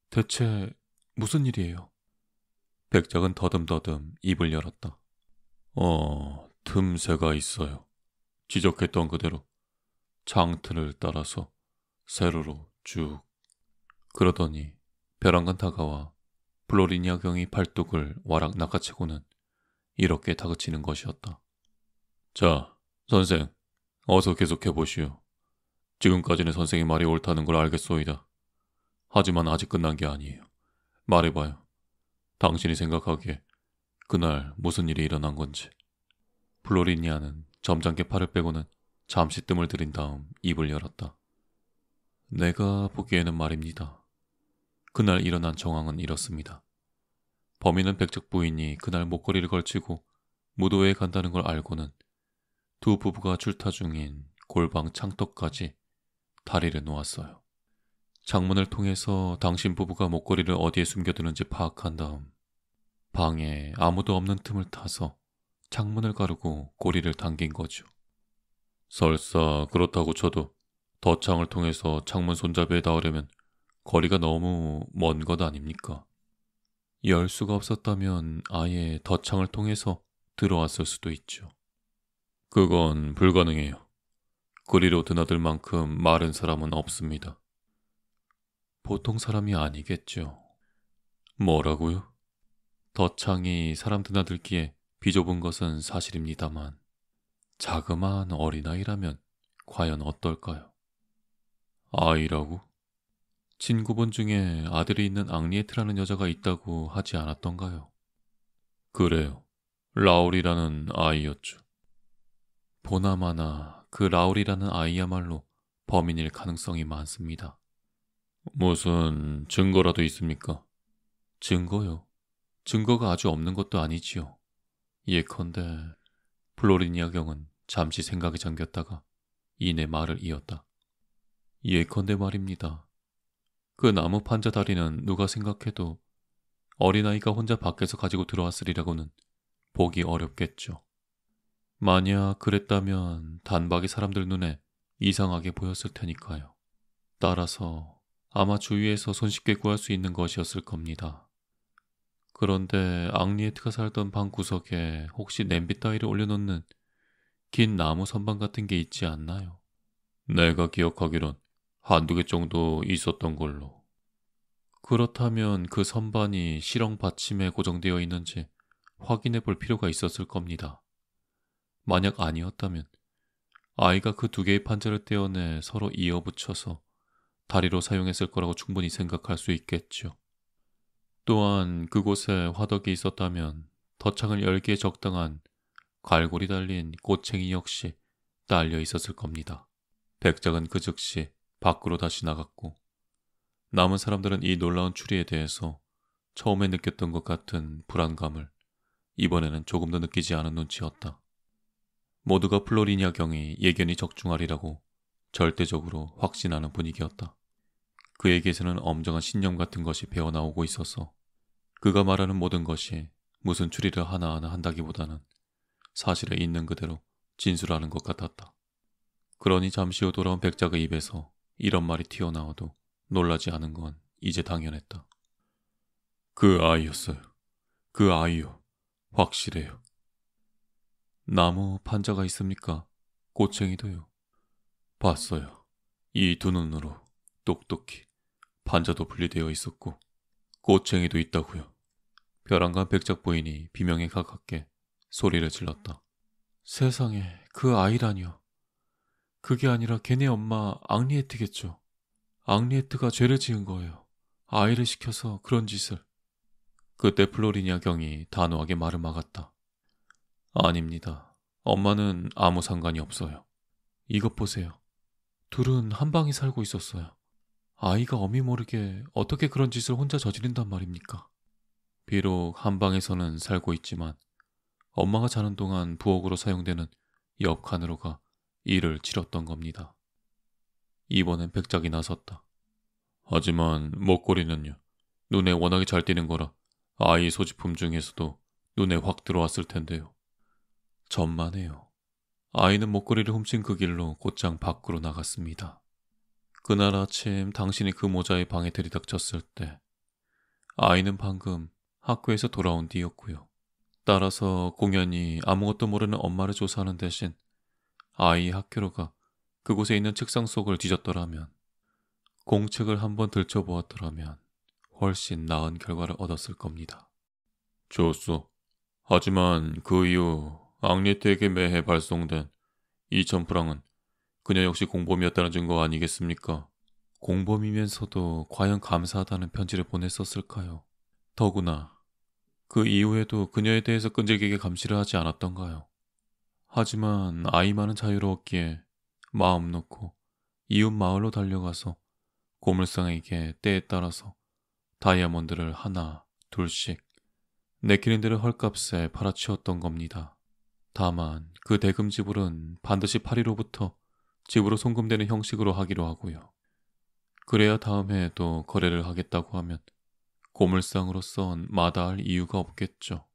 대체 무슨 일이에요? 백작은 더듬더듬 입을 열었다. 틈새가 있어요. 지적했던 그대로 창틀을 따라서 세로로 쭉. 그러더니 벼랑간 다가와 플로리니아 경이 팔뚝을 와락 낚아채고는 이렇게 다그치는 것이었다. 자, 선생, 어서 계속해보시오. 지금까지는 선생의 말이 옳다는 걸 알겠소이다. 하지만 아직 끝난 게 아니에요. 말해봐요. 당신이 생각하기에 그날 무슨 일이 일어난 건지. 플로리니아는 점잖게 팔을 빼고는 잠시 뜸을 들인 다음 입을 열었다. 내가 보기에는 말입니다. 그날 일어난 정황은 이렇습니다. 범인은 백작 부인이 그날 목걸이를 걸치고 무도회에 간다는 걸 알고는 두 부부가 출타 중인 골방 창턱까지 다리를 놓았어요. 창문을 통해서 당신 부부가 목걸이를 어디에 숨겨두는지 파악한 다음 방에 아무도 없는 틈을 타서 창문을 가르고 고리를 당긴 거죠. 설사 그렇다고 쳐도 덧창을 통해서 창문 손잡이에 닿으려면 거리가 너무 먼 것 아닙니까? 열 수가 없었다면 아예 덧창을 통해서 들어왔을 수도 있죠. 그건 불가능해요. 그리로 드나들 만큼 마른 사람은 없습니다. 보통 사람이 아니겠죠. 뭐라고요? 덧창이 사람 드나들기에 비좁은 것은 사실입니다만 자그마한 어린아이라면 과연 어떨까요? 아이라고? 친구분 중에 아들이 있는 앙리에트라는 여자가 있다고 하지 않았던가요? 그래요. 라울이라는 아이였죠. 보나마나 그 라울이라는 아이야말로 범인일 가능성이 많습니다. 무슨 증거라도 있습니까? 증거요? 증거가 아주 없는 것도 아니지요. 예컨대 플로리니아 경은 잠시 생각에 잠겼다가 이내 말을 이었다. 예컨대 말입니다. 그 나무 판자 다리는 누가 생각해도 어린아이가 혼자 밖에서 가지고 들어왔으리라고는 보기 어렵겠죠. 만약 그랬다면 단박이 사람들 눈에 이상하게 보였을 테니까요. 따라서 아마 주위에서 손쉽게 구할 수 있는 것이었을 겁니다. 그런데 앙리에트가 살던 방 구석에 혹시 냄비 따위를 올려놓는 긴 나무 선반 같은 게 있지 않나요? 내가 기억하기론 한두 개 정도 있었던 걸로. 그렇다면 그 선반이 실형 받침에 고정되어 있는지 확인해 볼 필요가 있었을 겁니다. 만약 아니었다면 아이가 그 두 개의 판자를 떼어내 서로 이어붙여서 다리로 사용했을 거라고 충분히 생각할 수 있겠죠. 또한 그곳에 화덕이 있었다면 덧창을 열기에 적당한 갈고리 달린 꼬챙이 역시 딸려 있었을 겁니다. 백작은 그 즉시 밖으로 다시 나갔고 남은 사람들은 이 놀라운 추리에 대해서 처음에 느꼈던 것 같은 불안감을 이번에는 조금 더 느끼지 않은 눈치였다. 모두가 플로리니아 경이 예견이 적중하리라고 절대적으로 확신하는 분위기였다. 그에게서는 엄정한 신념 같은 것이 배어나오고 있어서 그가 말하는 모든 것이 무슨 추리를 하나하나 한다기보다는 사실에 있는 그대로 진술하는 것 같았다. 그러니 잠시 후 돌아온 백작의 입에서 이런 말이 튀어나와도 놀라지 않은 건 이제 당연했다. 그 아이였어요. 그 아이요. 확실해요. 나무 판자가 있습니까? 꼬챙이도요. 봤어요. 이 두 눈으로 똑똑히 판자도 분리되어 있었고 꼬챙이도 있다고요. 벼랑간 백작 부인이 비명에 가깝게 소리를 질렀다. 세상에, 그 아이라니요. 그게 아니라 걔네 엄마 앙리에트겠죠. 앙리에트가 죄를 지은 거예요. 아이를 시켜서 그런 짓을. 그때 플로리니아 경이 단호하게 말을 막았다. 아닙니다. 엄마는 아무 상관이 없어요. 이것 보세요. 둘은 한 방에 살고 있었어요. 아이가 어미 모르게 어떻게 그런 짓을 혼자 저지른단 말입니까? 비록 한 방에서는 살고 있지만 엄마가 자는 동안 부엌으로 사용되는 옆 칸으로가 일을 치렀던 겁니다. 이번엔 백작이 나섰다. 하지만 목걸이는요. 눈에 워낙에 잘 띄는 거라 아이 소지품 중에서도 눈에 확 들어왔을 텐데요. 전만해요. 아이는 목걸이를 훔친 그 길로 곧장 밖으로 나갔습니다. 그날 아침 당신이 그 모자의 방에 들이닥쳤을 때 아이는 방금 학교에서 돌아온 뒤였고요. 따라서 공연히 아무것도 모르는 엄마를 조사하는 대신 아이의 학교로 가 그곳에 있는 책상 속을 뒤졌더라면, 공책을 한번 들춰보았더라면 훨씬 나은 결과를 얻었을 겁니다. 좋소. 하지만 그 이후 앙리트에게 매해 발송된 2,000프랑은 그녀 역시 공범이었다는 증거 아니겠습니까? 공범이면서도 과연 감사하다는 편지를 보냈었을까요? 더구나 그 이후에도 그녀에 대해서 끈질기게 감시를 하지 않았던가요? 하지만 아이만은 자유로웠기에 마음 놓고 이웃 마을로 달려가서 고물상에게 때에 따라서 다이아몬드를 하나, 둘씩 내키는 대로 헐값에 팔아치웠던 겁니다. 다만 그 대금 지불은 반드시 파리로부터 집으로 송금되는 형식으로 하기로 하고요. 그래야 다음 해에도 거래를 하겠다고 하면 고물상으로선 마다할 이유가 없겠죠.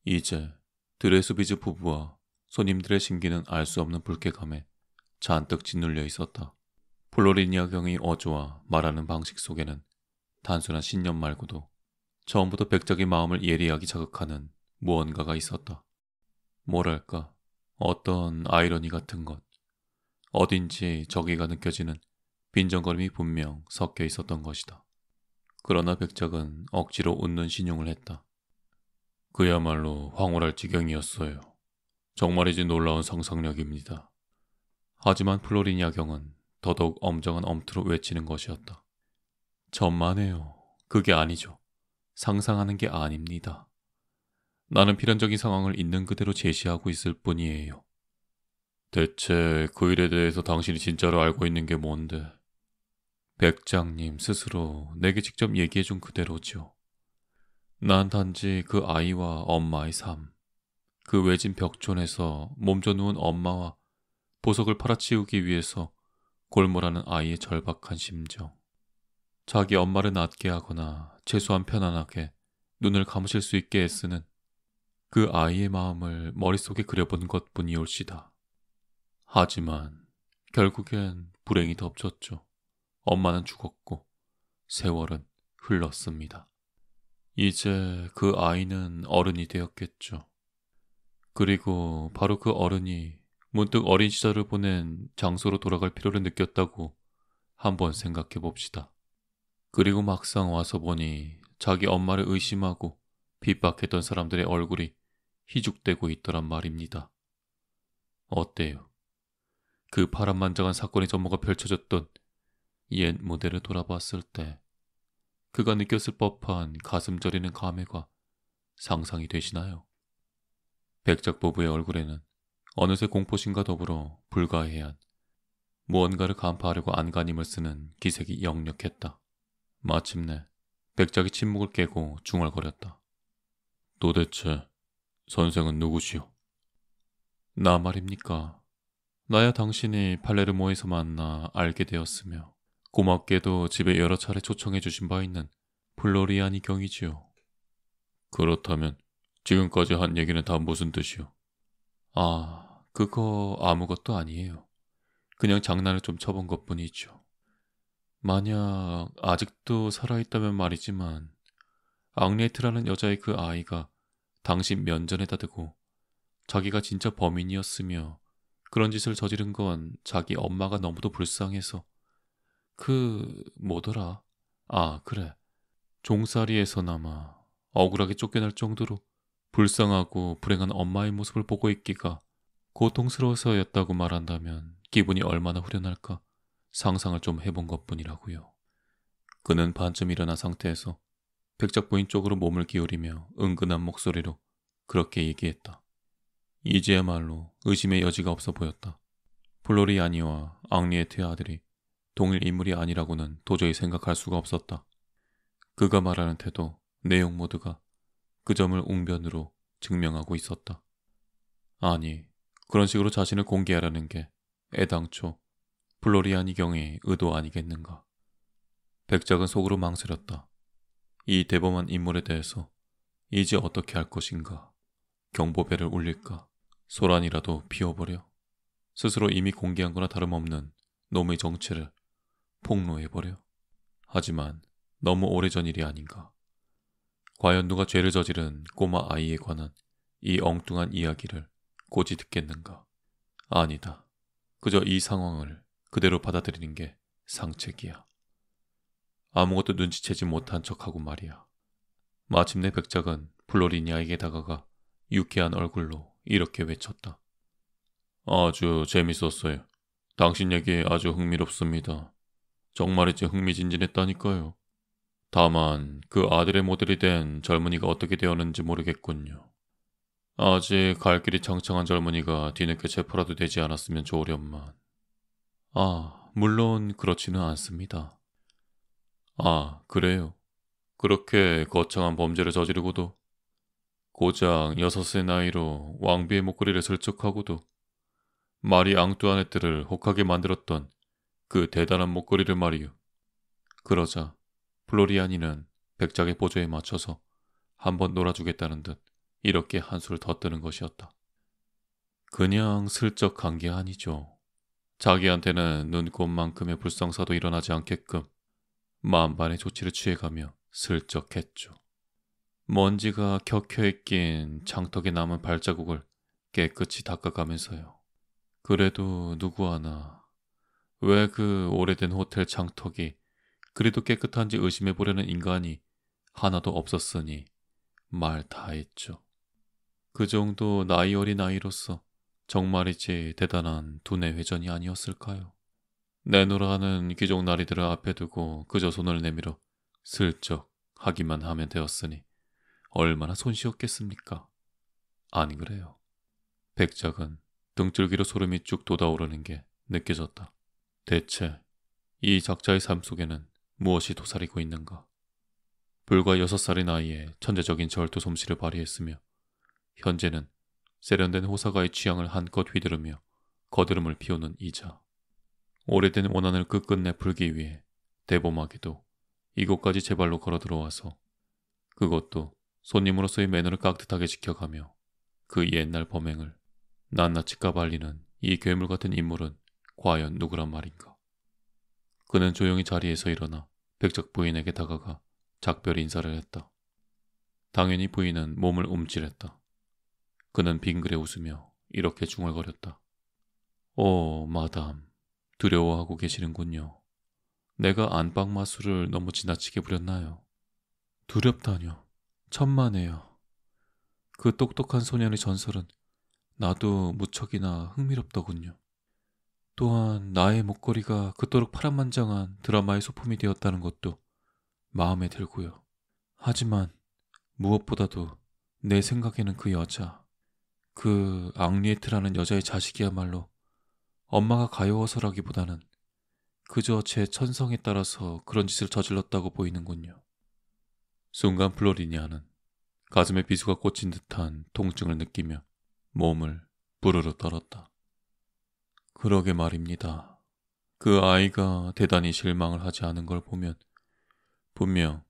이제 드레스비즈 부부와 손님들의 심기는 알 수 없는 불쾌감에 잔뜩 짓눌려 있었다. 플로리니아 경의 어조와 말하는 방식 속에는 단순한 신념 말고도 처음부터 백작의 마음을 예리하게 자극하는 무언가가 있었다. 뭐랄까, 어떤 아이러니 같은 것. 어딘지 저기가 느껴지는 빈정거림이 분명 섞여 있었던 것이다. 그러나 백작은 억지로 웃는 신용을 했다. 그야말로 황홀할 지경이었어요. 정말이지 놀라운 상상력입니다. 하지만 플로리니아 경은 더더욱 엄정한 엄투로 외치는 것이었다. 천만에요. 그게 아니죠. 상상하는 게 아닙니다. 나는 필연적인 상황을 있는 그대로 제시하고 있을 뿐이에요. 대체 그 일에 대해서 당신이 진짜로 알고 있는 게 뭔데? 백장님 스스로 내게 직접 얘기해준 그대로죠. 난 단지 그 아이와 엄마의 삶, 그 외진 벽촌에서 몸져 누운 엄마와 보석을 팔아치우기 위해서 골몰하는 아이의 절박한 심정, 자기 엄마를 낫게 하거나 최소한 편안하게 눈을 감으실 수 있게 애쓰는 그 아이의 마음을 머릿속에 그려본 것뿐이올시다. 하지만 결국엔 불행이 덮쳤죠. 엄마는 죽었고 세월은 흘렀습니다. 이제 그 아이는 어른이 되었겠죠. 그리고 바로 그 어른이 문득 어린 시절을 보낸 장소로 돌아갈 필요를 느꼈다고 한번 생각해 봅시다. 그리고 막상 와서 보니 자기 엄마를 의심하고 핍박했던 사람들의 얼굴이 희죽되고 있더란 말입니다. 어때요? 그 파란만장한 사건의 전모가 펼쳐졌던 옛 무대를 돌아봤을 때 그가 느꼈을 법한 가슴 저리는 감회가 상상이 되시나요? 백작 부부의 얼굴에는 어느새 공포심과 더불어 불가해한 무언가를 간파하려고 안간힘을 쓰는 기색이 역력했다. 마침내 백작이 침묵을 깨고 중얼거렸다. 도대체 선생은 누구시오? 나 말입니까? 나야 당신이 팔레르모에서 만나 알게 되었으며 고맙게도 집에 여러 차례 초청해 주신 바 있는 플로리아니 경이지요. 그렇다면 지금까지 한 얘기는 다 무슨 뜻이오? 아, 그거 아무것도 아니에요. 그냥 장난을 좀 쳐본 것뿐이죠. 만약 아직도 살아있다면 말이지만 앙리에트라는 여자의 그 아이가 당신 면전에다 대고 자기가 진짜 범인이었으며 그런 짓을 저지른 건 자기 엄마가 너무도 불쌍해서 뭐더라? 아, 그래. 종살이에서나마 억울하게 쫓겨날 정도로 불쌍하고 불행한 엄마의 모습을 보고 있기가 고통스러워서였다고 말한다면 기분이 얼마나 후련할까 상상을 좀 해본 것뿐이라고요. 그는 반쯤 일어난 상태에서 백작 부인 쪽으로 몸을 기울이며 은근한 목소리로 그렇게 얘기했다. 이제야말로 의심의 여지가 없어 보였다. 플로리아니와 앙리에트의 아들이 동일 인물이 아니라고는 도저히 생각할 수가 없었다. 그가 말하는 태도, 내용 모두가 그 점을 웅변으로 증명하고 있었다. 아니, 그런 식으로 자신을 공개하라는 게 애당초 플로리아니 경의 의도 아니겠는가. 백작은 속으로 망설였다. 이 대범한 인물에 대해서 이제 어떻게 할 것인가. 경보배를 울릴까. 소란이라도 피워버려. 스스로 이미 공개한 거나 다름없는 놈의 정체를 폭로해버려. 하지만 너무 오래전 일이 아닌가. 과연 누가 죄를 저지른 꼬마 아이에 관한 이 엉뚱한 이야기를 고지 듣겠는가. 아니다. 그저 이 상황을 그대로 받아들이는 게 상책이야. 아무것도 눈치채지 못한 척하고 말이야. 마침내 백작은 플로리니아에게 다가가 유쾌한 얼굴로 이렇게 외쳤다. 아주 재밌었어요. 당신 얘기 아주 흥미롭습니다. 정말이지 흥미진진했다니까요. 다만 그 아들의 모델이 된 젊은이가 어떻게 되었는지 모르겠군요. 아직 갈 길이 창창한 젊은이가 뒤늦게 체포라도 되지 않았으면 좋으련만. 물론 그렇지는 않습니다. 그래요. 그렇게 거창한 범죄를 저지르고도 고작 6의 나이로 왕비의 목걸이를 슬쩍하고도 마리 앙뚜아네트를 혹하게 만들었던 그 대단한 목걸이를 말이요. 그러자 플로리아니는 백작의 보조에 맞춰서 한번 놀아주겠다는 듯 이렇게 한수를 더 뜨는 것이었다. 그냥 슬쩍 간 게 아니죠. 자기한테는 눈꽃만큼의 불상사도 일어나지 않게끔 만반의 조치를 취해가며 슬쩍 했죠. 먼지가 켜켜이 낀 창턱에 남은 발자국을 깨끗이 닦아가면서요. 그래도 누구 하나 왜 그 오래된 호텔 창턱이 그래도 깨끗한지 의심해보려는 인간이 하나도 없었으니 말 다 했죠. 그 정도 나이 어린 아이로서 정말이지 대단한 두뇌 회전이 아니었을까요? 내노라는 귀족 나리들을 앞에 두고 그저 손을 내밀어 슬쩍 하기만 하면 되었으니 얼마나 손쉬웠겠습니까? 아니 그래요. 백작은 등줄기로 소름이 쭉 돋아오르는 게 느껴졌다. 대체 이 작자의 삶 속에는 무엇이 도사리고 있는가? 불과 6살의 나이에 천재적인 절도 솜씨를 발휘했으며 현재는 세련된 호사가의 취향을 한껏 휘두르며 거드름을 피우는 이자. 오래된 원한을 끝끝내 풀기 위해 대범하게도 이곳까지 제 발로 걸어 들어와서 그것도 손님으로서의 매너를 깍듯하게 지켜가며 그 옛날 범행을 낱낱이 까발리는 이 괴물 같은 인물은 과연 누구란 말인가. 그는 조용히 자리에서 일어나 백작 부인에게 다가가 작별 인사를 했다. 당연히 부인은 몸을 움찔했다. 그는 빙그레 웃으며 이렇게 중얼거렸다. 오, 마담, 두려워하고 계시는군요. 내가 안방 마술을 너무 지나치게 부렸나요? 두렵다뇨. 천만에요. 그 똑똑한 소년의 전설은 나도 무척이나 흥미롭더군요. 또한 나의 목걸이가 그토록 파란만장한 드라마의 소품이 되었다는 것도 마음에 들고요. 하지만 무엇보다도 내 생각에는 그 여자, 그 앙리에트라는 여자의 자식이야말로 엄마가 가여워서라기보다는 그저 제 천성에 따라서 그런 짓을 저질렀다고 보이는군요. 순간 플로리니아는 가슴에 비수가 꽂힌 듯한 통증을 느끼며 몸을 부르르 떨었다. 그러게 말입니다. 그 아이가 대단히 실망을 하지 않은 걸 보면 분명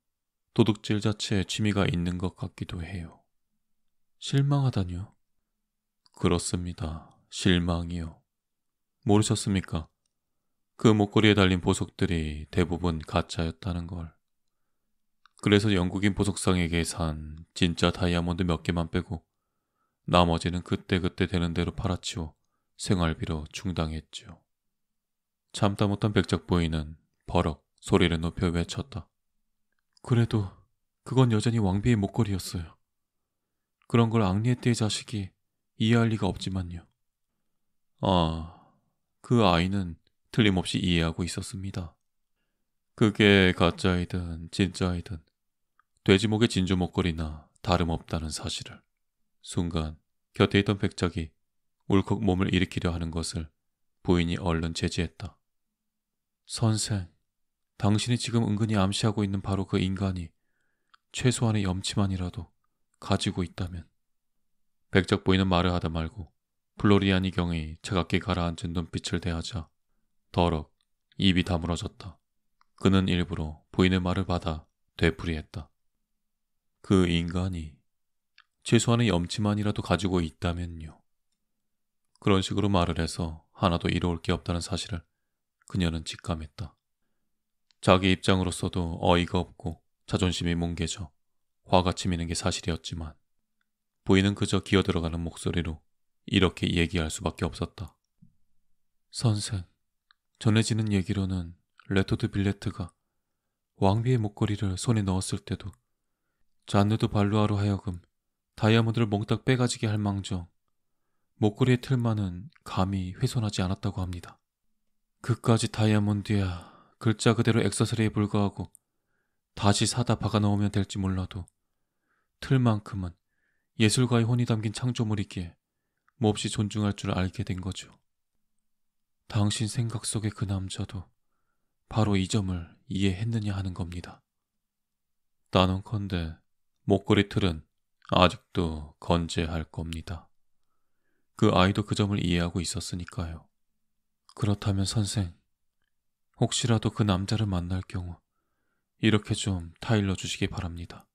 도둑질 자체에 취미가 있는 것 같기도 해요. 실망하다뇨? 그렇습니다. 실망이요. 모르셨습니까? 그 목걸이에 달린 보석들이 대부분 가짜였다는 걸. 그래서 영국인 보석상에게 산 진짜 다이아몬드 몇 개만 빼고 나머지는 그때그때 되는 대로 팔아치워 생활비로 충당했죠. 참다 못한 백작 부인은 버럭 소리를 높여 외쳤다. 그래도 그건 여전히 왕비의 목걸이였어요. 그런 걸 앙리에트의 자식이 이해할 리가 없지만요. 그 아이는 틀림없이 이해하고 있었습니다. 그게 가짜이든 진짜이든 돼지목의 진주 목걸이나 다름없다는 사실을. 순간 곁에 있던 백작이 울컥 몸을 일으키려 하는 것을 부인이 얼른 제지했다. 선생, 당신이 지금 은근히 암시하고 있는 바로 그 인간이 최소한의 염치만이라도 가지고 있다면. 백작 부인은 말을 하다 말고 플로리아니 경이 차갑게 가라앉은 눈빛을 대하자 더럭 입이 다물어졌다. 그는 일부러 부인의 말을 받아 되풀이했다. 그 인간이 최소한의 염치만이라도 가지고 있다면요. 그런 식으로 말을 해서 하나도 이로울 게 없다는 사실을 그녀는 직감했다. 자기 입장으로서도 어이가 없고 자존심이 뭉개져 화가 치미는 게 사실이었지만 부인은 그저 기어들어가는 목소리로 이렇게 얘기할 수밖에 없었다. 선생, 전해지는 얘기로는 레토드 빌레트가 왕비의 목걸이를 손에 넣었을 때도 잔느드 발루아로 하여금 다이아몬드를 몽땅 빼가지게 할 망정 목걸이의 틀만은 감히 훼손하지 않았다고 합니다. 그까지 다이아몬드야 글자 그대로 액세서리에 불과하고 다시 사다 박아 넣으면 될지 몰라도 틀만큼은 예술가의 혼이 담긴 창조물이기에 몹시 존중할 줄 알게 된 거죠. 당신 생각 속의 그 남자도 바로 이 점을 이해했느냐 하는 겁니다. 단언컨대 목걸이 틀은 아직도 건재할 겁니다. 그 아이도 그 점을 이해하고 있었으니까요. 그렇다면 선생, 혹시라도 그 남자를 만날 경우 이렇게 좀 타일러 주시기 바랍니다.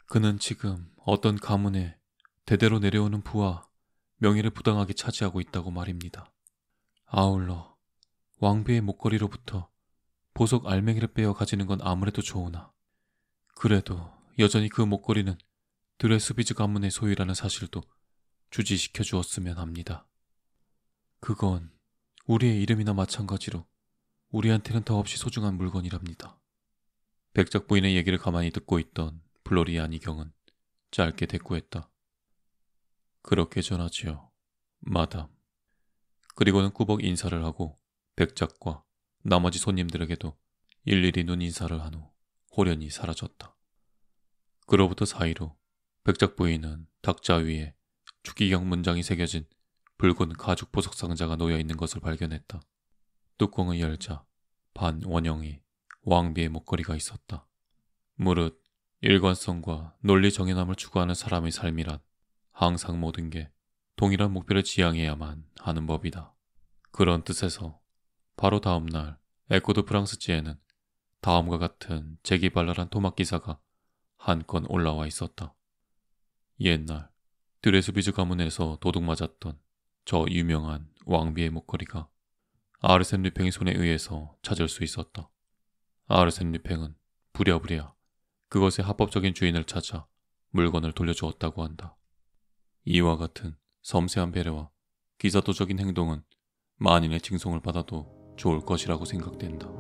그는 지금 어떤 가문에 대대로 내려오는 부와 명예를 부당하게 차지하고 있다고 말입니다. 아울러 왕비의 목걸이로부터 보석 알맹이를 빼어 가지는 건 아무래도 좋으나 그래도 여전히 그 목걸이는 드레스비즈 가문의 소유라는 사실도 주지시켜 주었으면 합니다. 그건 우리의 이름이나 마찬가지로 우리한테는 더없이 소중한 물건이랍니다. 백작 부인의 얘기를 가만히 듣고 있던 플로리아 니경은 짧게 대꾸했다. 그렇게 전하지요, 마담. 그리고는 꾸벅 인사를 하고 백작과 나머지 손님들에게도 일일이 눈 인사를 한 후 호련히 사라졌다. 그로부터 사이로 백작 부인은 탁자 위에 추기경 문장이 새겨진 붉은 가죽 보석 상자가 놓여 있는 것을 발견했다. 뚜껑을 열자 반 원형의 왕비의 목걸이가 있었다. 무릇 일관성과 논리 정연함을 추구하는 사람의 삶이란 항상 모든 게 동일한 목표를 지향해야만 하는 법이다. 그런 뜻에서 바로 다음 날 에코드 프랑스지에는 다음과 같은 재기발랄한 토막 기사가 한 건 올라와 있었다. 옛날 드레스비즈 가문에서 도둑맞았던 저 유명한 왕비의 목걸이가 아르센 류팽의 손에 의해서 찾을 수 있었다. 아르센 류팽은 부랴부랴 그것의 합법적인 주인을 찾아 물건을 돌려주었다고 한다. 이와 같은 섬세한 배려와 기사도적인 행동은 만인의 칭송을 받아도 좋을 것이라고 생각된다.